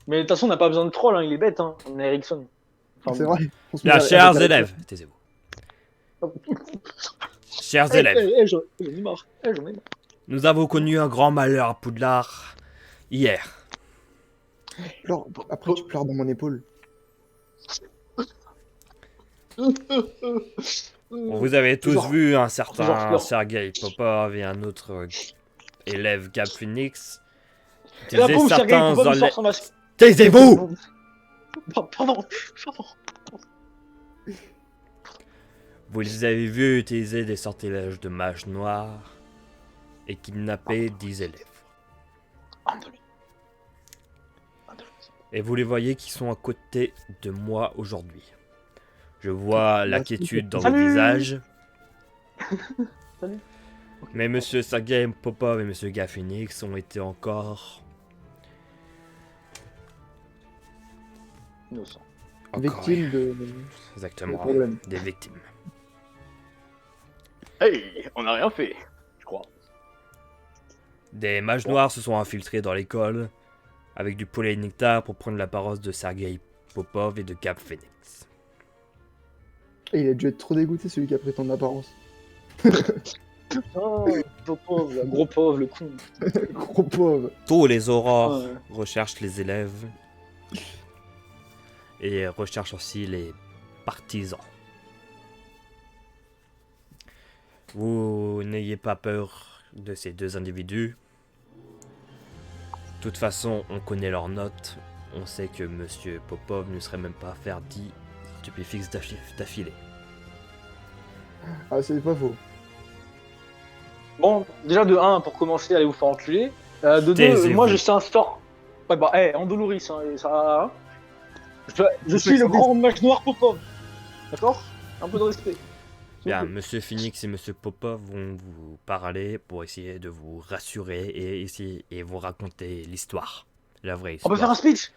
Mais de toute façon, on n'a pas besoin de troll, hein, il est bête, hein. On est Ericsson. Enfin, C'est bon. vrai. On se met Bien, avec chers la- élèves, taisez-vous. Chers Eh, élèves, j'en ai marre. J'en ai marre. nous avons connu un grand malheur à Poudlard hier. Après, tu pleures dans mon épaule. Vous avez tous Genre- vu un genre certain fleur. Sergei Popov et un autre élève Gab Phoenix. Et là, utiliser boum, Sergei certains Popov enlè- sort son masque. Taisez-vous! Pardon. Vous les avez vus utiliser des sortilèges de mages noirs et kidnapper 10 élèves. Et vous les voyez qui sont à côté de moi aujourd'hui. Je vois l'inquiétude dans vos Salut. visages. Salut. Mais Monsieur Sergei Popov et Monsieur Gaffinix ont été encore Innocent. Victime de exactement problème. des victimes. Hey, on n'a rien fait, je crois. Des mages noirs se sont infiltrés dans l'école avec du poulet nectar pour prendre la parole de Sergei Popov et de Gab Phoenix. Et il a dû être trop dégoûté, celui qui a pris ton apparence. Oh, pauvre, le gros pauvre, le con. Gros pauvre. Tous les aurores Ouais. recherchent les élèves et recherchent aussi les partisans. Vous n'ayez pas peur de ces deux individus. De toute façon, on connaît leurs notes. On sait que Monsieur Popov ne serait même pas à faire 10 stupéfixes d'affilée. Ah, c'est pas faux. Bon, déjà de 1, pour commencer, allez vous faire enculer. De 2, Taisez-vous. moi je sais un sort. Ouais, bah, Andoulouris, hein, et ça. Hein. Je suis le grand mage noir Popov. D'accord? Un peu de respect. Bien, Monsieur Phoenix et Monsieur Popov vont vous parler pour essayer de vous rassurer et vous raconter l'histoire. La vraie On peut histoire. faire un speech?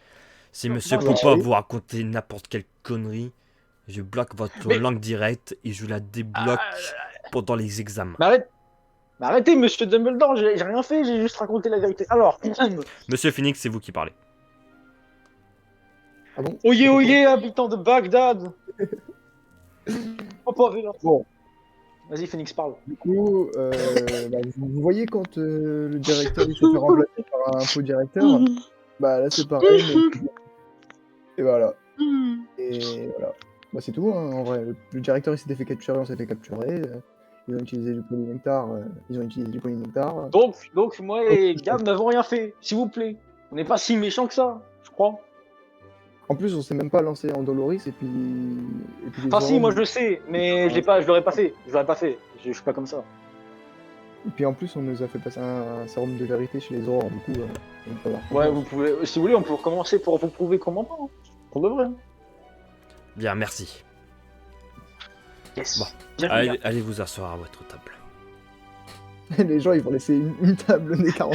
Si Monsieur Non, Popov oui. vous racontez n'importe quelle connerie, je bloque votre Mais- langue directe et je la débloque pendant les examens. Mais arrêtez, monsieur Dumbledore, j'ai rien fait, j'ai juste raconté la vérité. Alors, Monsieur Phoenix, c'est vous qui parlez. Ah bon? oyez, oyez, habitants de Bagdad. Popov est là. Bon. Vas-y, Phoenix, parle. Du coup, bah, vous voyez quand le directeur il se fait remplacer par un faux directeur, bah là c'est pareil. Et voilà. Et voilà. Bah c'est tout, hein, en vrai. Le directeur il s'était fait capturer, on s'est fait capturer. Ils ont utilisé du polynectar. Donc, moi et Gab n'avons rien fait, s'il vous plaît. On n'est pas si méchants que ça, je crois. En plus, on s'est même pas lancé en Doloris et puis. Les Enfin, si, Oros- moi je le sais, mais je l'aurais pas fait. Je l'aurais pas fait. Je suis pas comme ça. Et puis en plus, on nous a fait passer un sérum de vérité chez les Aurores, du coup. On peut avoir Ouais, confiance. vous pouvez, si vous voulez, on peut recommencer pour vous prouver comment pas. Hein. Pour de vrai. Hein. Bien, merci. Yes. Bon. Bien, bien. Allez vous asseoir à votre table. Les gens, ils vont laisser une table des 40.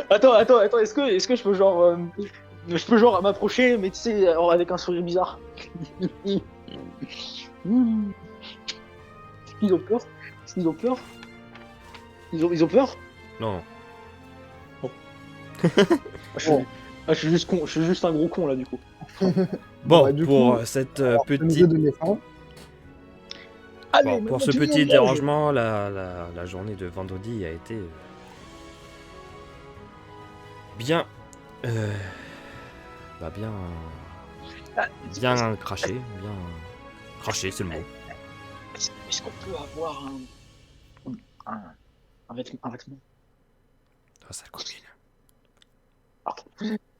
Attends, est-ce que je peux genre. Je peux genre m'approcher, mais tu sais, avec un sourire bizarre. Ils ont peur? Ils ont peur? Ils ont peur? Non, Je suis juste con, je suis juste un gros con là du coup. bon, Bah, du pour coup, cette Alors, petite... de naissance. Bon, pour ce petit dérangement, la journée de vendredi a été bien, bien craché, c'est le mot. Est-ce qu'on peut avoir un vêtement? Ah, sale coquine.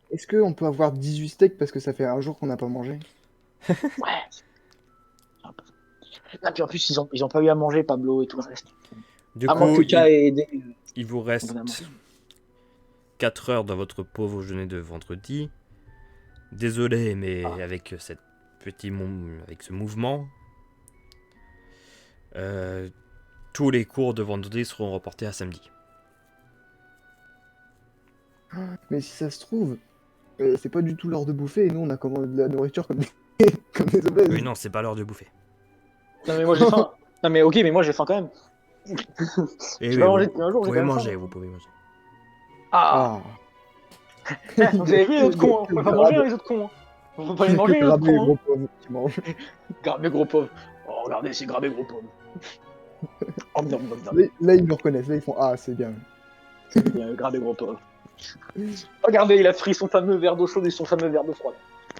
Est-ce qu'on peut avoir 18 steaks parce que ça fait un jour qu'on n'a pas mangé? Ouais. Ah, puis en plus, ils ont pas eu à manger, Pablo et tout le reste. Du À moins coup, que K ait aidé. il vous reste Évidemment. 4 heures dans votre pauvre journée de vendredi. Désolé, mais avec cette avec ce mouvement, tous les cours de vendredi seront reportés à samedi. Mais si ça se trouve, c'est pas du tout l'heure de bouffer et nous on a commandé de la nourriture comme des, comme des obèses. Oui, non, c'est pas l'heure de bouffer. Non mais moi j'ai faim. Non mais ok, mais moi j'ai faim quand même. Et J'ai oui, pas mangé vous depuis un jour, j'ai pouvez quand même manger, faim. vous pouvez manger. Ah. Ah, Vous avez vu les autres cons, hein. On peut pas manger hein, les autres cons. Hein. On peut pas les manger les autres Grabé, cons. gros Hein. pauvre qui mange. Grabé gros pauvre. Oh regardez, c'est grabé gros pauvre. Oh non, non, non. Là, ils me reconnaissent. Là, ils font ah, c'est bien. Il y a grabé gros pauvre. Regardez, il a pris son fameux verre d'eau chaude et son fameux verre d'eau froide.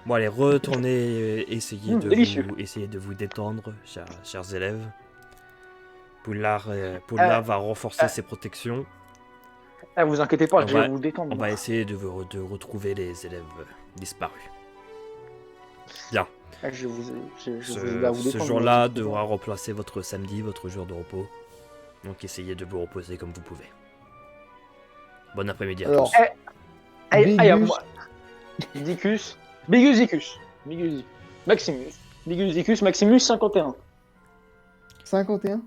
Bon, allez, retournez, Délicieux. essayez de vous détendre, chers élèves. Poulard va renforcer ses protections. Ah, vous inquiétez pas, On je va- vais vous détendre. On va essayer de retrouver les élèves disparus. Bien. Ah, je vais vous Ce détendre. jour-là devra remplacer votre samedi, votre jour de repos. Donc essayez de vous reposer comme vous pouvez. Bon après-midi à Alors, tous. Aïe, moi. Dicus. Bigus Dicus. Maximus. Bigus Dicus, Maximus 51. 51.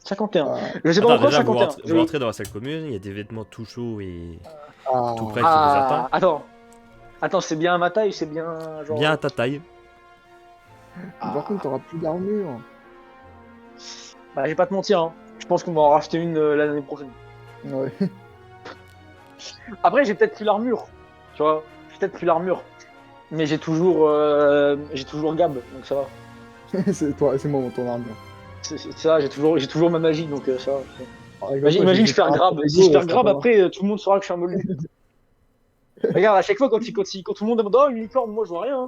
51. Ah, Je sais pas Attends, pourquoi déjà, 51. vous rentrez dans la salle commune, il y a des vêtements tout chauds et ah. tout près qui vous attendent. Attends. Attends, c'est bien à ma taille, c'est bien genre. Bien à ta taille. Par contre, t'auras plus d'armure. Bah, je vais pas te mentir, hein. Je pense qu'on va en racheter une l'année prochaine. Ouais. Après, j'ai peut-être plus l'armure. Tu vois, j'ai peut-être plus l'armure. Mais j'ai toujours Gab, donc ça va. c'est toi, c'est moi ton armure. C'est ça, j'ai toujours ma magie, donc ça va. Par exemple, Imagine, j'ai je perds fait un grab. Lego, Si je perds ça grab, va. après, tout le monde saura que je suis un moldu. Regarde, à chaque fois, quand tout le monde demande, oh, une licorne, moi, je vois rien. Hein.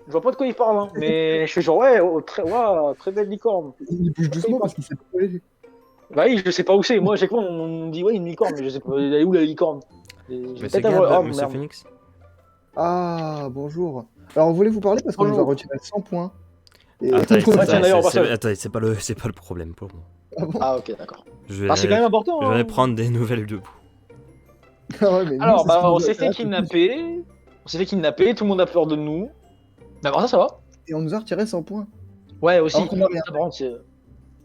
Je vois pas de quoi il parle, hein. Mais je fais genre, ouais, très belle licorne. Il bouge doucement parce qu'il sait pas où aller. Bah oui, je sais pas où c'est. Moi, à chaque fois, on me dit, ouais, une licorne, mais je sais pas, elle est où la licorne? Et j'ai Monsieur peut-être Gab, avoir- oh, Monsieur merde. Phoenix. Ah, bonjour. Alors, on voulait vous parler parce qu'on nous a Bonjour. retiré 100 points. Et Attendez, Ouais, tiens, d'ailleurs, au passage. c'est pas le problème pour moi. Ah bon. Ah, ok, d'accord. Je vais, Bah, c'est quand même important. je vais hein. prendre des nouvelles de vous. Ah ouais, mais nous, Alors, c'est ce qui bah, on nous s'est fait intéresse. kidnapper. On s'est fait kidnapper, tout le monde a peur de nous. Mais avant ça va. Et on nous a retiré 100 points. Ouais, aussi. Alors qu'on a rien. Ça, par contre,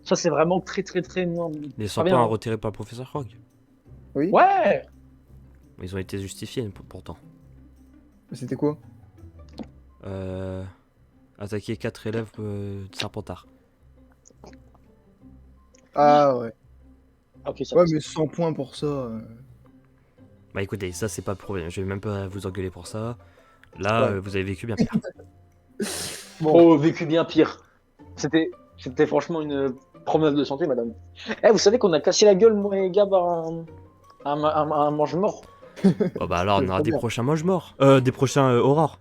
ça, c'est vraiment très, très, très moins. Les 100 Pas bien. points retirés par le professeur Rogue. Oui. Ouais. Ils ont été justifiés pourtant. C'était quoi? Attaquer 4 élèves de Serpentard. Ah ouais. Ok, ça Ouais, va. mais 100 points pour ça. Bah écoutez, ça c'est pas le problème. Je vais même pas vous engueuler pour ça. Là, Ouais. vous avez vécu bien pire. Bon. Oh, vécu bien pire. C'était franchement une promenade de santé, madame. Eh, vous savez qu'on a cassé la gueule, moi et Gab, à un mange-mort. Oh bah alors, on C'est aura trop des bien. prochains mange-morts. Des prochains Aurore.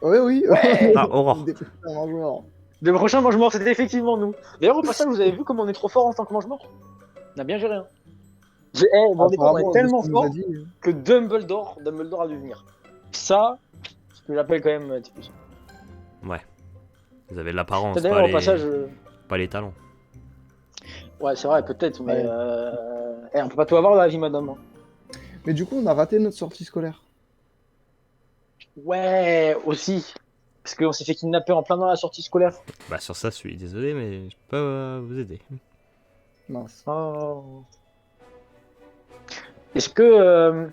Ouais, oui. Ah, Aurore. Des petits mangeurs. Le prochain mange-mort, c'était effectivement nous. D'ailleurs, au passage, vous avez vu comment on est trop fort en tant que mange-mort? On a bien géré. Hein. Vous vous rendez compte, on Apparemment, est tellement de ce qu'on nous a fort dit, que Dumbledore a dû venir. Ça, ce que j'appelle quand même typique. Ouais. Vous avez l'apparence, D'ailleurs, au passage, pas les talents. ouais, c'est vrai, peut-être, mais Ouais. on peut pas tout avoir dans la vie, madame. Hein. Mais du coup, on a raté notre sortie scolaire. Ouais, aussi. Parce qu'on s'est fait kidnapper en plein dans la sortie scolaire. Bah sur ça, je suis désolé, mais je peux pas vous aider. Mince. Oh. Est-ce que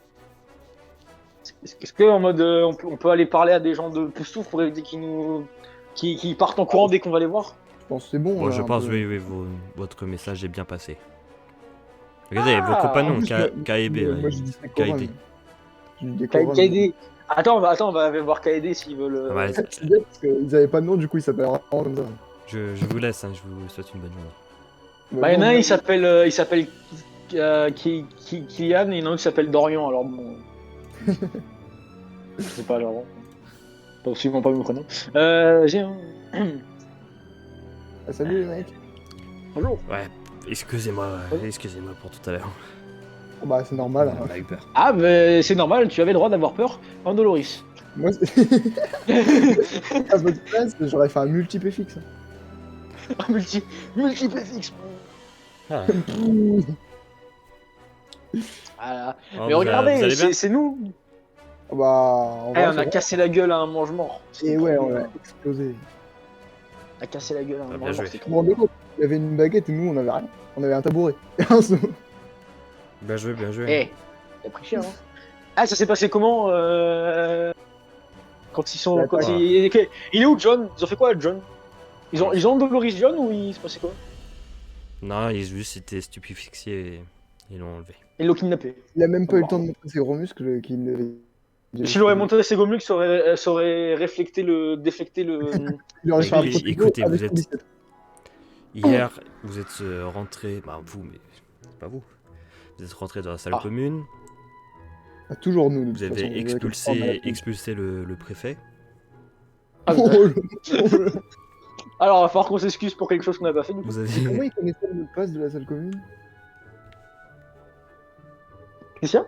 en mode on peut aller parler à des gens de Poussouf pour éviter qu'ils partent en courant dès qu'on va les voir? Je pense que c'est bon. Bon, là, je un pense, peu. oui, votre message est bien passé. Regardez, vos Ah, compagnons, En plus, K et B. moi, je dis décorum. KID. Je dis décorum. KD. Attends, on va aller voir KD s'ils veulent. Ouais, C'est bête parce qu'ils avaient pas de nom, du coup, ils s'appellent vraiment comme ça. je vous laisse, hein, je vous souhaite une bonne journée. Bah, il y en a un, il s'appelle Kylian et il y en a un qui s'appelle Dorian, alors bon. C'est pas genre. Pas absolument pas mon prénom. J'ai un. Ah, salut les mecs. Bonjour. Ouais, excusez-moi pour tout à l'heure. Ah bah, c'est normal. Hein. On a eu peur. Ah, mais c'est normal, tu avais le droit d'avoir peur en Doloris. Moi, à votre place, j'aurais fait un multiple fixe. Multiple fixe. Ah. Voilà. Oh, Mais vous regardez, allez bien c'est nous. Ah bah, Eh, on a cassé la gueule à un mange-mort. Et ouais, on a explosé. On a cassé la gueule à un Ah, bien mange-mort. joué. c'est Vous vous rendez compte? Il y avait une baguette et nous, on avait rien. On avait un tabouret. Un seau. Bien joué, bien joué. Eh, t'as pris cher, hein. Ah, ça s'est passé comment quand ils sont. Quand D'accord. il est où, John? Ils ont fait quoi, John? Ils ont Doloris John ou il se passait quoi? Non, ils juste étaient stupéfixiés et ils l'ont enlevé. Ils l'ont kidnappé. Il a même pas eu le temps de montrer ses gros muscles qu'il avait. S'il aurait monté ses Gomlux, ça aurait déflecté le. Il aurait fait un Écoutez, protégo écoutez, avec vous êtes- 17. Hier, vous êtes rentré, bah vous, mais c'est pas vous. Vous êtes rentré dans la salle Ah. commune, Ah, toujours nous. de vous toute façon, avez expulsé le préfet. Ah, Oh, Alors, il va falloir qu'on s'excuse pour quelque chose qu'on n'a pas fait du coup. Vous Comment avez, il connaissait le mot de passe de la salle commune? Christian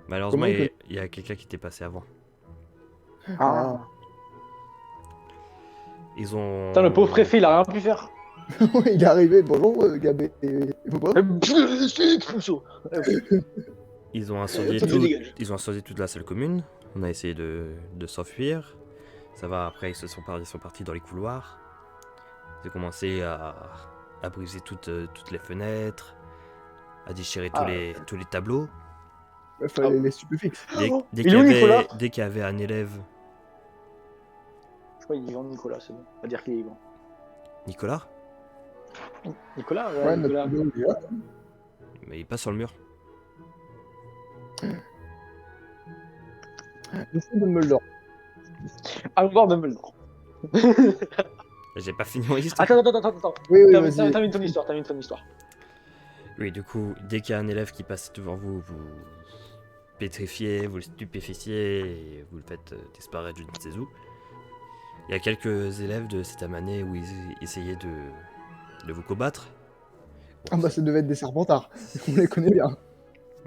malheureusement, Comment il y a quelqu'un qui était passé avant. Ah. Ils ont. Putain, le pauvre préfet, il a rien pu faire. Il est arrivé, bonjour Gabé. Faut pas Expulsion. Ils ont incendié Tu dégages. ils ont incendié toute la salle commune. On a essayé de s'enfuir. Ça va, après ils sont partis dans les couloirs. Ils ont commencé à briser toutes les fenêtres, à déchirer Ah. tous les tableaux. Il fallait les stupéfixes. Dès Il est où, Nicolas qu'il y avait un élève, Je crois qu'il est vivant, Nicolas, c'est bon. On va dire qu'il est vivant. Nicolas, Nicolas, Ouais, Nicolas. notre vidéo, là. mais il passe sur le mur. Le fou de Dumbledore. Allons voir Dumbledore. J'ai pas fini mon histoire. Attends. Oui, Termine vas-y. ton histoire. Oui, du coup, dès qu'il y a un élève qui passe devant vous, vous pétrifiez, vous le stupéficiez et vous le faites disparaître je ne sais où. Il y a quelques élèves de cette année où ils essayaient de vous combattre. Ah bah ça devait être des serpentards. On les connaît bien.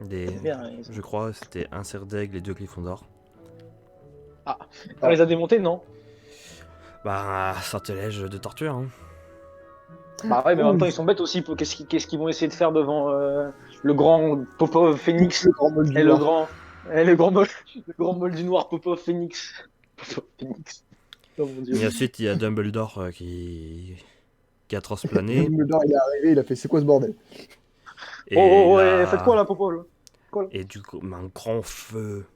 Bien, Je crois c'était un cerf d'aigle et 2 griffons d'or. on les a démontés, non? Bah, un sortilège de torture. Hein. Bah ouais, mais en même temps, ils sont bêtes aussi. Qu'est-ce qu'ils vont essayer de faire devant le grand Popov Phoenix Le grand bol du et le Nord. grand mol du noir Popov Phoenix. Popov Phoenix. Oh mon dieu. Et ensuite, il y a Dumbledore qui a transplané. Dumbledore il est arrivé, il a fait c'est quoi ce bordel? Et Ouais, là- faites quoi là, Popov? Et du coup, un grand feu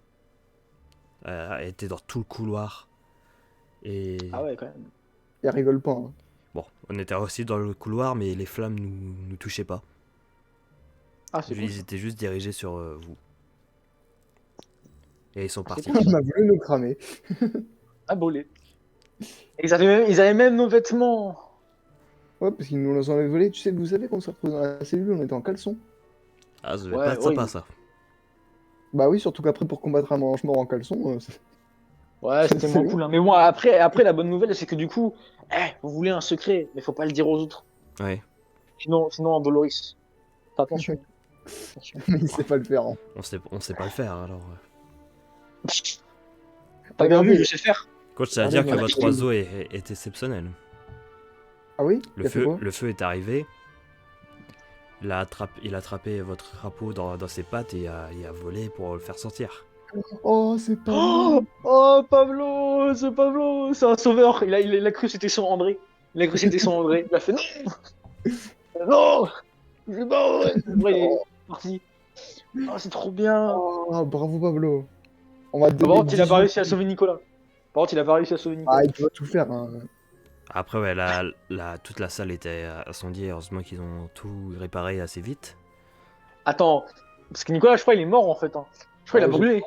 était dans tout le couloir. Et Ah ouais, quand même. Il rigole pas. Hein. bon, on était aussi dans le couloir, mais les flammes nous touchaient pas. Ah, c'est cool. Ils étaient juste dirigés sur vous. Et ils sont partis. Il m'a voulu nous cramer. Ah, bolé. Et ils avaient même nos vêtements. Ouais, parce qu'ils nous ont volé. Tu sais, vous savez qu'on s'est retrouvés dans la cellule, on était en caleçon. Ah, ça devait Ouais, pas être sympa oui. ça. Bah oui, surtout qu'après pour combattre un mange-mort en caleçon, Ouais, c'était C'est moins bon. cool. Hein. Mais moi, après, la bonne nouvelle, c'est que du coup, vous voulez un secret, mais faut pas le dire aux autres. Ouais, Sinon, Doloris. Fais attention. Attention. mais il sait pas le faire. Hein. on sait pas le faire alors. T'as bien vu, Regardez. je sais faire. Coach, ça veut Ah, dire mais que voilà. votre oiseau est exceptionnel. Ah oui? Il a fait quoi? Le feu est arrivé. Il a attrapé votre crapaud dans ses pattes et il a volé pour le faire sortir. Oh, c'est pas Oh, Pablo, c'est Pablo, c'est un sauveur. Il a cru que c'était son André. Il a cru que c'était son André. Il a fait non, non, je vais pas. Après, il est parti. Oh, c'est trop bien. Oh, bravo Pablo. On va te Par donner contre, il a pas 18. réussi à sauver Nicolas. Par contre, il a pas réussi à sauver Nicolas. Ah, il doit tout faire. Hein. Après, ouais, toute la salle était incendiée. Heureusement qu'ils ont tout réparé assez vite. Attends, parce que Nicolas, je crois, il est mort en fait. Hein. Je crois qu'il a Ouais, brûlé.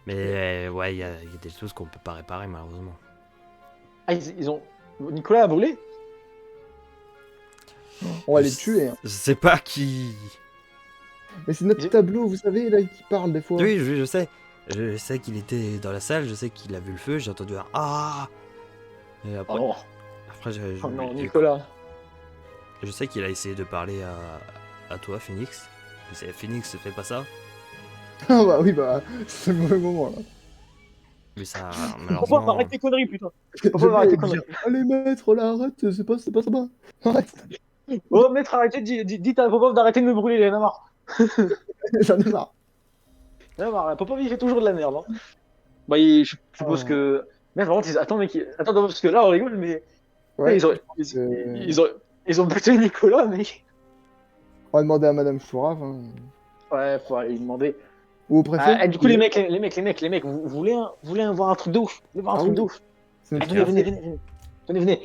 Mais ouais, il y a des choses qu'on peut pas réparer malheureusement. Ah, ils ont. Nicolas a brûlé. On va les tuer. Hein. Je sais pas qui. Mais c'est notre J'ai- tableau, vous savez, là, qui parle des fois. Oui, je sais. Je sais qu'il était dans la salle, je sais qu'il a vu le feu, j'ai entendu un ah. Et après, Oh, je- oh non, Nicolas. Je sais qu'il a essayé de parler à toi, Phoenix. Il disait, Phoenix, fais pas ça. Ah bah oui, bah, c'est le mauvais moment, là. Mais ça, Pourquoi malheureusement. arrête tes conneries, putain. Je Pourquoi arrêter vais comme dire, allez maître, là, arrête, c'est pas sympa. Arrête, Oh, maître, arrêtez, dites à Popov d'arrêter de me brûler, il en a marre. j'en ai marre. Il en a marre. Popov, il fait toujours de la merde. Hein. Bah, je suppose Oh. que. Merde, par contre, attends, mec, attends, parce que là, on rigole, mais. Ouais, Ils ont buté Nicolas, mec. On va demander à Madame Chourave, hein. Ouais, faut aller lui demander. Ou au préfet. Ah, du coup, les mecs, vous voulez voir un truc de ouf. Vous voulez voir un Ah truc oui. de ouf. C'est notre Venez, préfet. venez.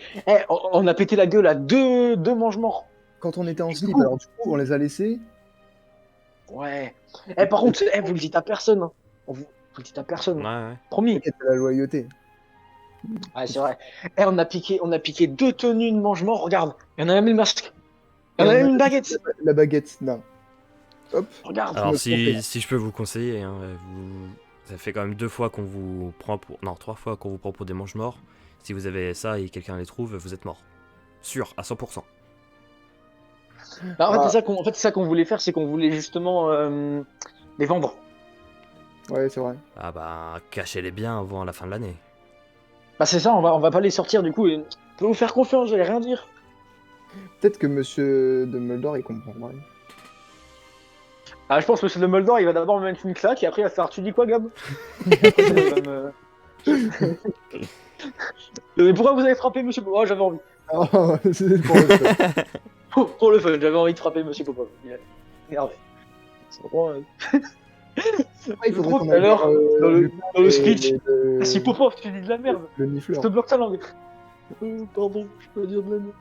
On a pété la gueule à deux mange-morts. Quand on était en Du slip, coup- alors du coup, on les a laissés. Ouais. Par contre, vous le dites à personne. Hein. Faut le dire à personne. Ouais. Promis. T'inquiète, la loyauté. Ouais, c'est vrai. Eh, on a piqué 2 tenues de mange-mort, regarde. Il y en a même le masque. Il y en a même une baguette. La baguette, non. Hop. Regarde. Alors me si je peux vous conseiller, hein, ça fait quand même 2 fois qu'on vous prend pour... Non, 3 fois qu'on vous prend pour des mange-morts. Si vous avez ça et quelqu'un les trouve, vous êtes mort. Sûr, à 100%. Bah, en fait, Ah. c'est ça qu'on voulait faire, c'est qu'on voulait justement les vendre. Ouais, c'est vrai. Ah bah, cachez-les bien avant la fin de l'année. Bah, c'est ça, on va pas les sortir du coup. Et... Je peux vous faire confiance, j'allais rien dire. Peut-être que monsieur Dumbledore, il comprendra. Ah, je pense que ce Dumbledore, il va d'abord me mettre une claque et après il va faire tu dis quoi, Gab? Mais pourquoi vous avez frappé monsieur Popov? Oh, j'avais envie. Ah, c'est pour le fun. Pour le fun, j'avais envie de frapper monsieur Popov. Il est énervé. C'est vraiment, Ah, il faudrait trop qu'on tout à aille l'heure, voir, dans le et speech. le- Si Popov, tu dis de la merde, Le je nifleur. te bloque ta langue. Pardon, je peux dire de la merde.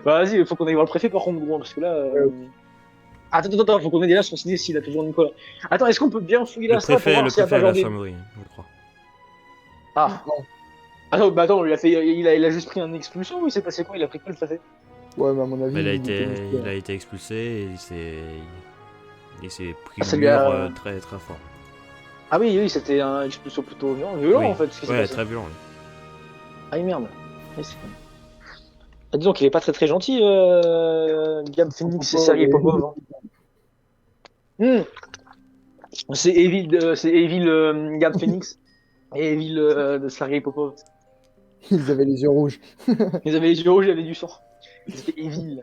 Bah vas-y, il faut qu'on aille voir le préfet par contre, gros, parce que là. Attends, faut qu'on aille là sur signer s'il a toujours Nicolas. Attends, est-ce qu'on peut bien fouiller Le la salle pour préfet, voir s'il y a pas à genre la des... Chamerie, je crois. Ah. Attends, il a juste pris un expulsion ou il s'est passé quoi? Il a pris quoi le préfet? Ouais, mais à mon avis. Mais était il a été expulsé et il s'est pris ça le lui mur a- très très fort. Ah oui, c'était un expulsion plutôt violent Oui. en fait, ce qui s'est Ouais, passé. très violent. Oui. Ah merde. Ouais, c'est- Ah, disons qu'il est pas très gentil, Gab Phoenix et Popov, Sergei oui. Popov. Hein. C'est Evil Gab Phoenix et Evil de Sergei Popov. Ils avaient les yeux rouges. Ils avaient les yeux rouges, ils avaient du sang. C'était Evil.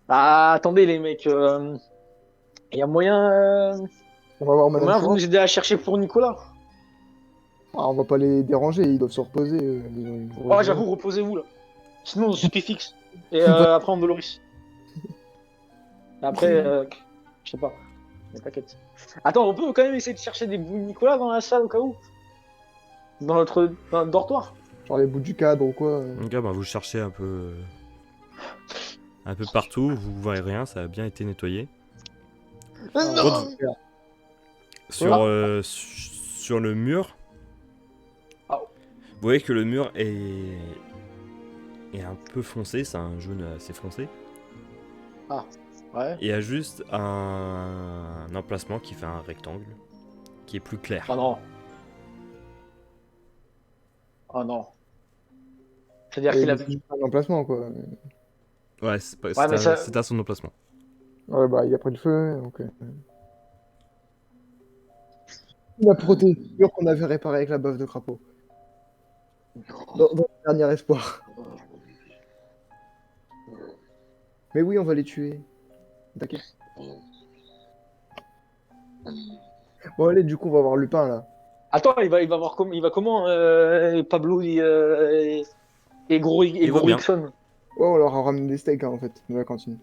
Ah, attendez les mecs, il y a On va voir Madame moyen vous Florent. nous aider à chercher pour Nicolas. Ah, on va pas les déranger, ils doivent se reposer. Oh, j'avoue, reposez-vous là. Sinon, on se fixe. Et après, on Doloris. Et après, je sais pas. Mais t'inquiète. Attends, on peut quand même essayer de chercher des bouts de Nicolas dans la salle au cas où. Dans notre dortoir. Genre les bouts du cadre ou quoi. Donc bah, vous cherchez un peu partout, vous voyez rien, ça a bien été nettoyé. Non. Sur le mur, Ah. vous voyez que le mur est un peu foncé, c'est un jaune assez foncé. Ouais. Et il y a juste un emplacement qui fait un rectangle, qui est plus clair. Oh non. Oh non. C'est-à-dire qu'il a... C'est juste un emplacement quoi. Ouais, mais ça- c'est à son emplacement. Ouais, bah il a pris le feu, donc. La protecture qu'on avait réparée avec la baffe de crapaud. Dans le dernier espoir. Mais oui, on va les tuer. T'inquiète. Bon allez, du coup on va voir Lupin là. Attends, il va voir comment Pablo et Gros Il va bien. Ixon. Ouais, on leur a ramené des steaks hein, en fait, de la cantine.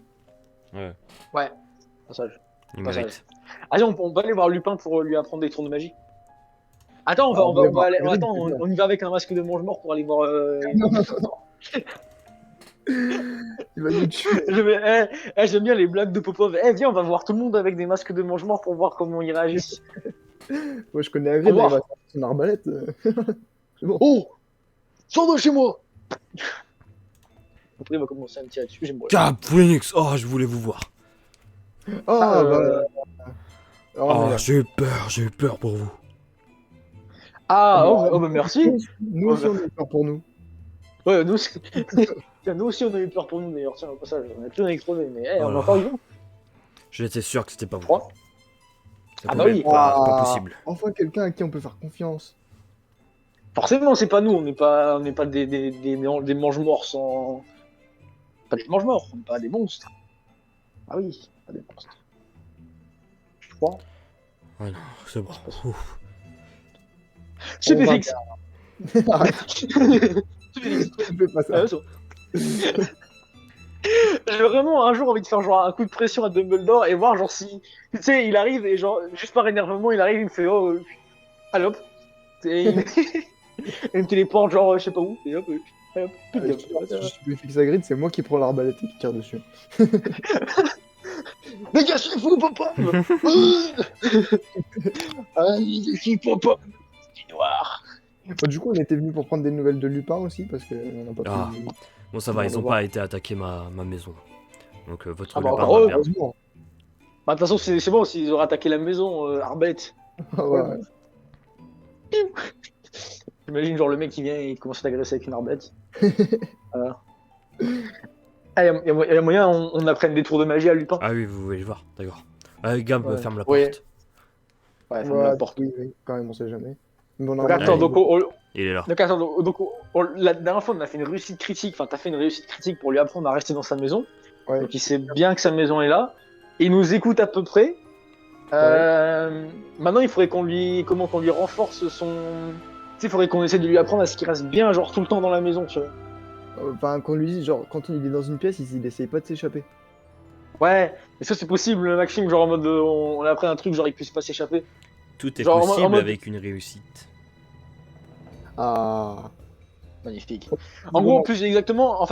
Ouais, Ouais. Passage. il Pas mérite. Allez, on va aller voir Lupin pour lui apprendre des tours de magie. Attends, Ah, on va voir aller... Hagrid, Attends, c'est bien. on y va avec un masque de mange-mort pour aller voir. Non. Il va nous tuer. J'aime bien les blagues de Popov. Eh, viens, on va voir tout le monde avec des masques de mange-mort pour voir comment ils réagissent. Moi je connais Hagrid, Au mais il revoir. va sortir son arbalète. C'est bon. Oh, sors de chez moi. Après, il va commencer à me tirer dessus. J'aime bien. Cap Phoenix, oh, je voulais vous voir. Ah bah. Oh, merde. j'ai eu peur pour vous. Bah merci. Nous aussi on a eu peur pour nous. Ouais, nous aussi. Tiens, nous aussi, on a eu peur pour nous d'ailleurs. Tiens, au passage, on a tout explosé, mais on est Oh. encore vivants. J'étais sûr que c'était pas vous. Froid. Ça Ah bah pouvait oui. pas possible. Enfin quelqu'un à qui on peut faire confiance. Forcément, c'est pas nous. On n'est pas des mange-morts sans. Pas des mange-morts, on n'est pas des monstres. Ah oui, pas des monstres. Je crois. Ah non, c'est bon. Ouf. C'est On va fixe. Arrête, C'est fais pas ça. J'ai vraiment un jour envie de faire genre un coup de pression à Dumbledore et voir genre si tu sais il arrive et genre juste par énervement il arrive il me fait oh allez hop et il... il me téléporte genre je sais pas où et hop plus de Je Gab. suis stupéfixe à Grid, c'est moi qui prends l'arbalète et qui tire dessus. Les gars, c'est fou, papa. Ah, il est fou, papa. C'est noir. Bah, du coup, on était venu pour prendre des nouvelles de Lupin aussi, parce qu'on n'a pas Ah. pu... Bon, ça va, On ils va ont voir. pas été attaquer ma maison. Donc votre Ah bah, Lupin encore va eux. bien. Heureusement. Bah, de toute façon, c'est bon, s'ils auraient attaqué la maison, Arbalète. Ah ouais. J'imagine, genre, le mec qui vient et il commence à t'agresser avec une arbalète. Voilà. Ah, y a moyen, on apprenne des tours de magie à Lupin. Ah oui, vous voulez le voir, d'accord. Gab, Ouais. ferme la Ouais. porte. Ouais, ferme la porte. Oui, oui, quand même, on sait jamais. Mais bon, Donc, normalement, attends, Allez. donc, Il est là. donc, attends, donc, la dernière fois, on a fait une réussite critique. Enfin, t'as fait une réussite critique pour lui apprendre à rester dans sa maison. ouais. Donc, il sait bien que sa maison est là. Il nous écoute à peu près. Maintenant, il faudrait qu'on lui renforce son. Tu sais, il faudrait qu'on essaie de lui apprendre à ce qu'il reste bien, genre, tout le temps dans la maison, tu vois. Enfin, qu'on lui dise, genre, quand il est dans une pièce, il essaye pas de s'échapper. Ouais, est-ce que c'est possible, Maxime, genre en mode on a appris un truc, genre il puisse pas s'échapper? Tout est Genre, en possible mode- avec une réussite. Ah. Magnifique. En gros, plus exactement,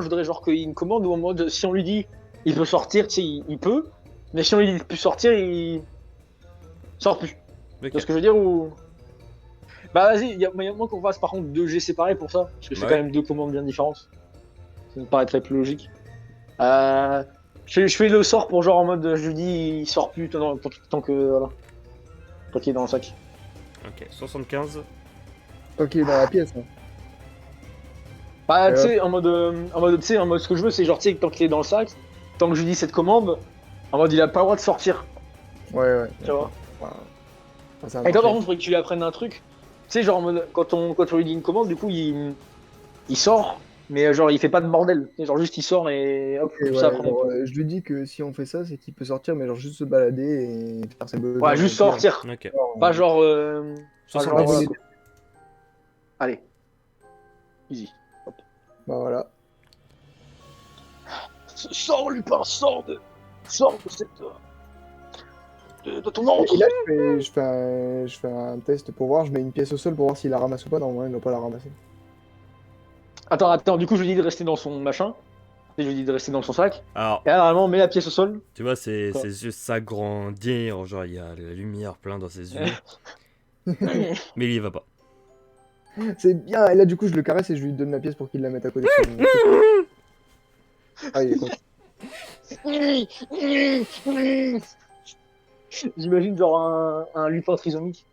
je voudrais genre qu'il y ait une commande où en mode si on lui dit il peut sortir, tu sais, il peut, mais si on lui dit il peut sortir, il sort plus. Tu Ok. vois ce que je veux dire ou. Bah vas-y, il y a moyen qu'on fasse par contre 2 G séparés pour ça, parce que c'est Ouais. quand même 2 commandes bien différentes. Ça me paraîtrait plus logique. Je fais le sort pour genre en mode je lui dis il sort plus tant que voilà. Tant qu'il est dans le sac. Ok, 75. Ok, dans la pièce. Hein. Bah tu sais en mode tu sais en mode ce que je veux c'est genre tu sais tant qu'il est dans le sac, tant que je lui dis cette commande, en mode il a pas le droit de sortir, Ouais, ouais. tu vois. Voilà. Ah, ça a Et toi par marché. contre faudrait que tu lui apprennes un truc. Tu sais genre en mode quand on lui dit une commande du coup il sort mais genre il fait pas de bordel. Tu sais, genre juste il sort et hop, Et comme ouais, ça après on genre, peut. je lui dis que si on fait ça, c'est qu'il peut sortir, mais genre juste se balader et faire ses besoins. Ouais, juste et puis, sortir. Ok. Pas genre pas 70. genre voilà. allez. Easy. Bah voilà. Sors Lupin, sors de cette de ton Et antre. là, je fais un test pour voir, je mets une pièce au sol pour voir s'il la ramasse ou pas. Normalement, il doit pas la ramasser. Attends, du coup je lui dis de rester dans son machin. Et je lui dis de rester dans son sac. Alors, Et là normalement on met la pièce au sol. tu vois, ses Quoi yeux s'agrandir, genre il y a la lumière plein dans ses yeux. Mais il y va pas. C'est bien. Et là, du coup, je le caresse et je lui donne la pièce pour qu'il la mette à côté de son. Ah, il est content. J'imagine genre un Lupin trisomique.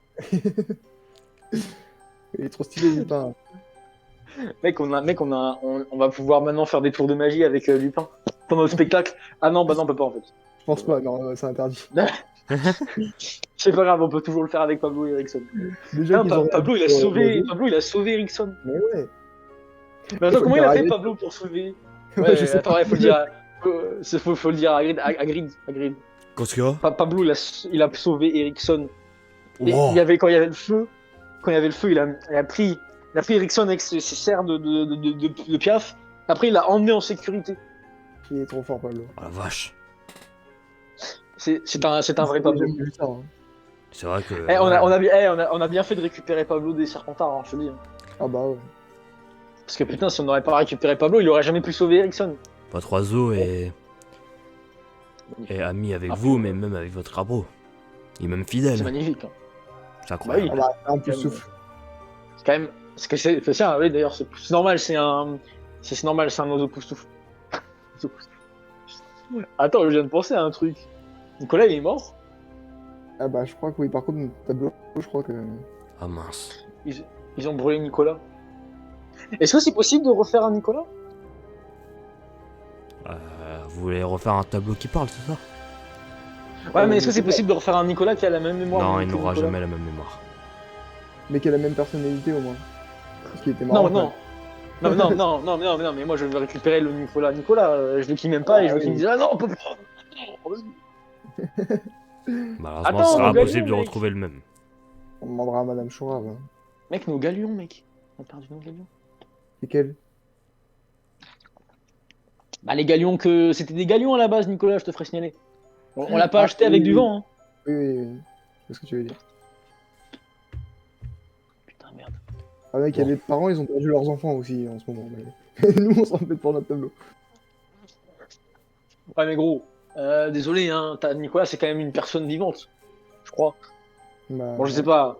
Il est trop stylé, Lupin. Mec, on va pouvoir maintenant faire des tours de magie avec Lupin pendant le spectacle. Ah non, bah non, on peut pas en fait. Je pense pas, non, c'est interdit. C'est pas grave, on peut toujours le faire avec Pablo et Ericsson. Déjà Non, qu'ils ont Pablo, il a pour, sauvé, Modo. Pablo, il a sauvé Ericsson. Mais ouais. Mais attends, Faut comment le il a dire à fait Hagrid. Pablo pour sauver? Ouais, je sais Attends, pas. ouais, faut le dire. Faut le dire à Hagrid. Qu'est-ce qu'il y a Pablo, il a sauvé Ericsson. Et Wow. quand il y avait le feu, il a pris Ericsson avec ses serres de piaf. Après, il l'a emmené en sécurité. Il est trop fort, Pablo. Oh la vache. C'est un vrai Pablo. J'ai jamais vu ça. Hein. C'est vrai que. Eh, ouais. on a bien fait de récupérer Pablo des Serpentards, hein, je te dis. Ah bah ouais. Parce que putain, si on n'aurait pas récupéré Pablo, il aurait jamais pu sauver Ericsson. Votre oiseau est ami avec vous, mais même avec votre crapaud. Il est même C'est fidèle. magnifique. Hein. C'est incroyable. Ah bah, en plus souffle. C'est quand même. C'est ça, oui, d'ailleurs, c'est normal, c'est un oiseau poustouf. Attends, je viens de penser à un truc. Nicolas, il est mort. Ah bah je crois que oui. Par contre, Pablo, je crois que. Ah mince. Ils ont brûlé Nicolas. Est-ce que c'est possible de refaire un Nicolas? Vous voulez refaire un tableau qui parle, c'est ça? Ouais, mais est-ce que c'est possible de refaire un Nicolas qui a la même mémoire? Non, que il n'aura Nicolas jamais la même mémoire. Mais qui a la même personnalité au moins. Parce qu'il était Non, marrant. non. Non, mais moi je veux récupérer le Nicolas. Je veux qu'il m'aime pas et je veux qu'il me dise ah non, on peut pas. Malheureusement, Attends, ce sera on gagne, impossible de mec. retrouver le même. On demandera à Madame Choura. Hein. Mec, nos galions, mec. On a perdu nos galions. C'est quel? Bah, les galions que. C'était des galions à la base, Nicolas, je te ferai signaler. On l'a pas Ah, acheté avec oui, du oui. vent, hein. Oui, oui, oui. C'est ce que tu veux dire. Putain, merde. Ah mec, il y a Bon. des parents, ils ont perdu leurs enfants aussi en ce moment. Mais... Nous, on s'en fait pour notre tableau. Ouais, mais gros, Désolé, hein, Nicolas, c'est quand même une personne vivante, je crois. Bah, Bon, je sais pas.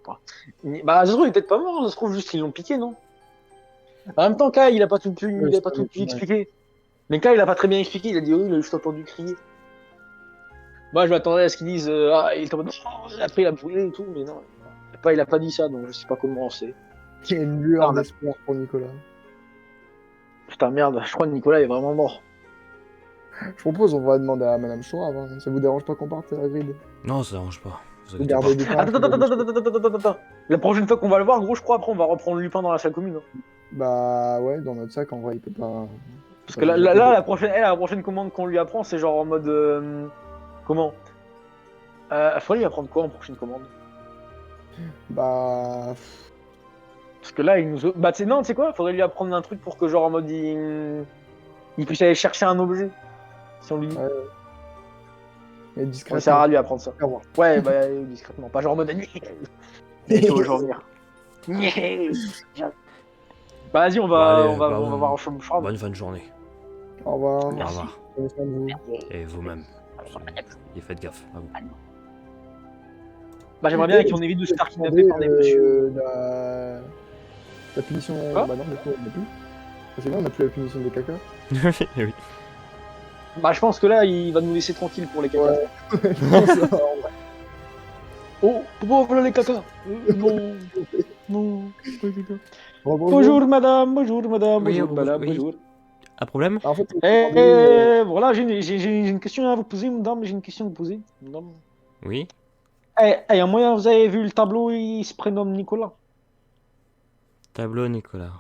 Bah, ça se trouve, il est peut-être pas mort, ça se trouve, juste ils l'ont piqué, non? En même temps, Kai, ouais, il a c'est pas pas tout pu ouais. expliquer. Mais Kai, il a pas très bien expliqué, il a dit oui, il a juste entendu crier. Moi, je m'attendais à ce qu'ils disent ah, il est en mode oh, après il a brûlé et tout, mais non, il a pas dit ça, donc je sais pas comment c'est. Il y a une lueur Merde, d'espoir pour Nicolas. putain, merde, je crois que Nicolas est vraiment mort. Je propose, on va demander à Madame Chourave, hein. Ça vous dérange pas qu'on parte à Grid? Non, ça dérange pas. Vous Vous inquiétez pas. gardez Lupin à Attends, attends, côté attends, de attends, attends, attends, attends, attends. La prochaine fois qu'on va le voir, gros, je crois, après, on va reprendre Lupin dans la salle commune, hein. Bah ouais, dans notre sac, en vrai, il peut pas... Parce que la prochaine commande qu'on lui apprend, c'est genre en mode. Comment faudrait lui apprendre quoi en prochaine commande? Bah... Parce que là, il nous. Bah, non, tu sais quoi? Faudrait lui apprendre un truc pour que, genre, en mode. Il puisse aller chercher un objet. Si on lui dit. Ouais, mais Ça discrètement. sert à lui apprendre ça. Au revoir. Ouais, bah, discrètement. Pas genre en mode. Tu vois, je vais revenir. Bah, vas-y, Bon, allez, on va voir en chambre. Ah Bonne fin de journée. Au revoir. Au Merci. revoir. Prenez soin de vous. Et vous-même. Et faites gaffe à vous. Bah, j'aimerais bien qu'on évite de se faire kidnapper par des monsieur. La punition... Quoi Bah non, du coup, on n'a plus. C'est bon, on n'a plus la punition des caca. Oui. Bah, je pense que là, il va nous laisser tranquille pour les caca. Ouais. Non, ça va, en vrai. Oh, voilà les caca. Non, non, pas les caca. Bonjour. Bonjour madame, bonjour madame, Oui, bonjour madame, oui. bonjour. Un problème? En fait, on peut parler, Voilà, j'ai une question à vous poser, madame, j'ai une question à vous poser. Madame. Oui. Y a moyen, vous avez vu le tableau, il se prénomme Nicolas. Tableau Nicolas.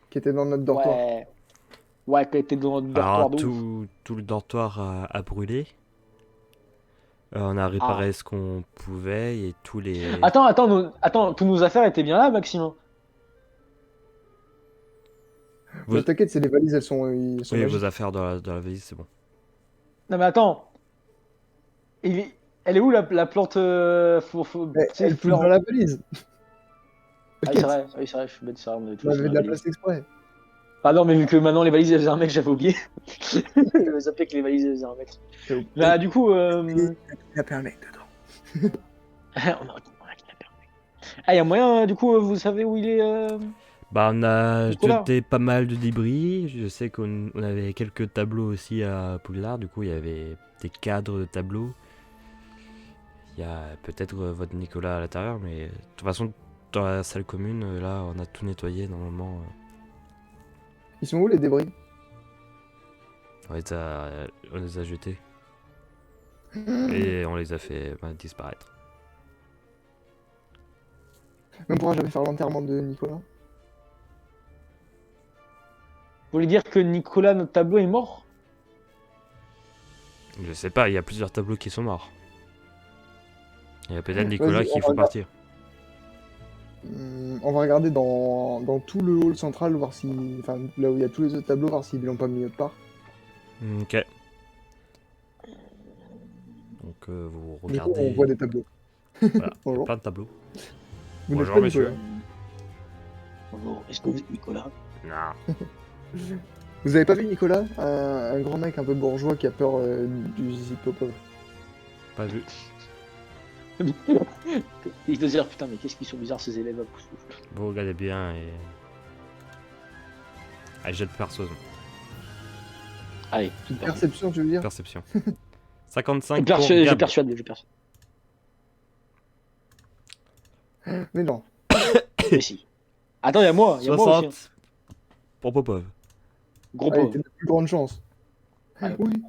qui était dans notre dortoir. Ouais. Ouais, qui était dans notre dortoir Alors, de ouf. tout le dortoir a brûlé. On a réparé Ah. ce qu'on pouvait et tous les... Attends, toutes nos affaires étaient bien là, Maxime. Vous- Mais t'inquiète, c'est les valises, elles sont Oui, magiques. vos affaires dans la valise, c'est bon. Non mais attends, elle est où la plante tu sais, Elle pousse fleur dans la valise. Ah oui, c'est vrai, je suis bête, c'est vrai, on avait tout On laissé avait dans de la la valise. place exprès. Ah non, mais vu que maintenant les valises elles faisaient un mec, j'avais oublié. J'avais zappé que les valises elles faisaient un mec. Bah du coup, Il y a pas un mec dedans. on a kidnappé un mec. Ah, y a moyen, du coup, vous savez où il est Bah, on a Nicolas. jeté pas mal de débris. Je sais qu'on avait quelques tableaux aussi à Poudlard. Du coup, il y avait des cadres de tableaux. Il y a peut-être votre Nicolas à l'intérieur, mais de toute façon, dans la salle commune, là, on a tout nettoyé normalement. Ils sont où les débris? On les a jetés et on les a fait disparaître. Mais on pourra jamais faire l'enterrement de Nicolas. Vous voulez dire que Nicolas, notre tableau, est mort? Je sais pas, il y a plusieurs tableaux qui sont morts. Il y a peut-être Nicolas Vas-y, qui on faut va partir. On va regarder dans tout le hall central, voir si. Enfin, là où il y a tous les autres tableaux, voir s'ils l'ont pas mis autre part. Ok. Donc vous Du coup, regardez. on voit des tableaux. Voilà, il y a Bonjour. plein de tableaux. Vous n'êtes Bonjour, pas monsieur. Nicolas. Bonjour, est-ce que vous êtes Nicolas? Non. Vous avez pas vu Nicolas? Un grand mec un peu bourgeois qui a peur du Zizi Popov. Pas vu. Il doit se dire putain, mais qu'est-ce qu'ils sont bizarres ces élèves à pouce. Vous regardez bien et. Ah, jette perceuse. Allez, Perception, tu veux dire? Perception. 55 pour je Gab. persuade. Mais non. Mais si. Attends, il y a moi aussi. 60 hein. pour Popov. Gros Allez, pauvre. t'as la plus grande chance. Allez. Oui.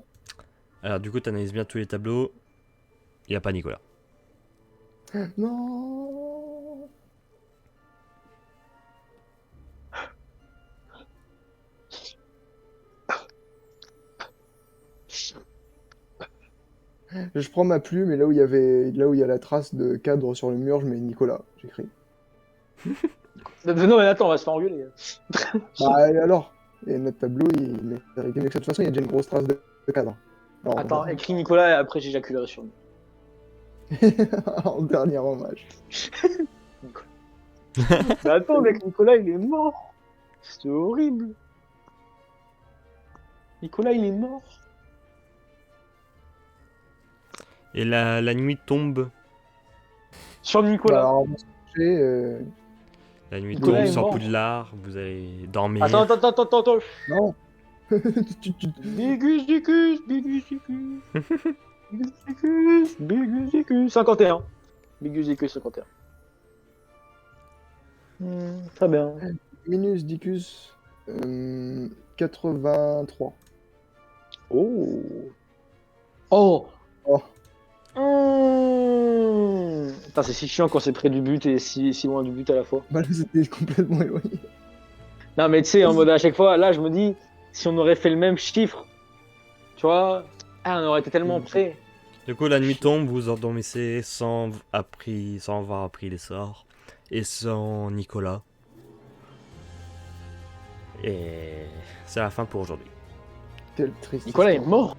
Alors du coup, t'analyses bien tous les tableaux. Il n'y a pas Nicolas. Non. Je prends ma plume et là où il y a la trace de cadre sur le mur, je mets Nicolas. J'écris. Non, mais attends, on va se faire engueuler. Bah et alors? Et notre tableau, il met avec de toute façon, il y a déjà une grosse trace de cadre. Alors, Attends, écris Nicolas et après j'éjaculerai sur lui. en dernier hommage. Mais attends, mec, Nicolas il est mort. C'est horrible. Nicolas il est mort. Et la nuit tombe. Sur Bah, Nicolas. alors, on va se coucher, La nuit Nicolas tombe est sur mort. Poudlard. Vous allez dormir. Attends. non. Bigus, Dicus, Bigus, Dicus. Bigus, Dicus, Bigus, Dicus. 51. Bigus, Dicus, 51. Très bien. Minus Dicus 83. Oh. Oh. Oh, Putain, c'est si chiant quand c'est près du but et si loin du but à la fois. bah là c'était complètement éloigné. Non, mais tu sais, en mode à chaque fois, là, je me dis, si on aurait fait le même chiffre, tu vois, on aurait été tellement près. Du coup, la nuit tombe, vous endormissez sans avoir appris les sorts. Et sans Nicolas. Et c'est la fin pour aujourd'hui. Quelle triste Nicolas est histoire. mort.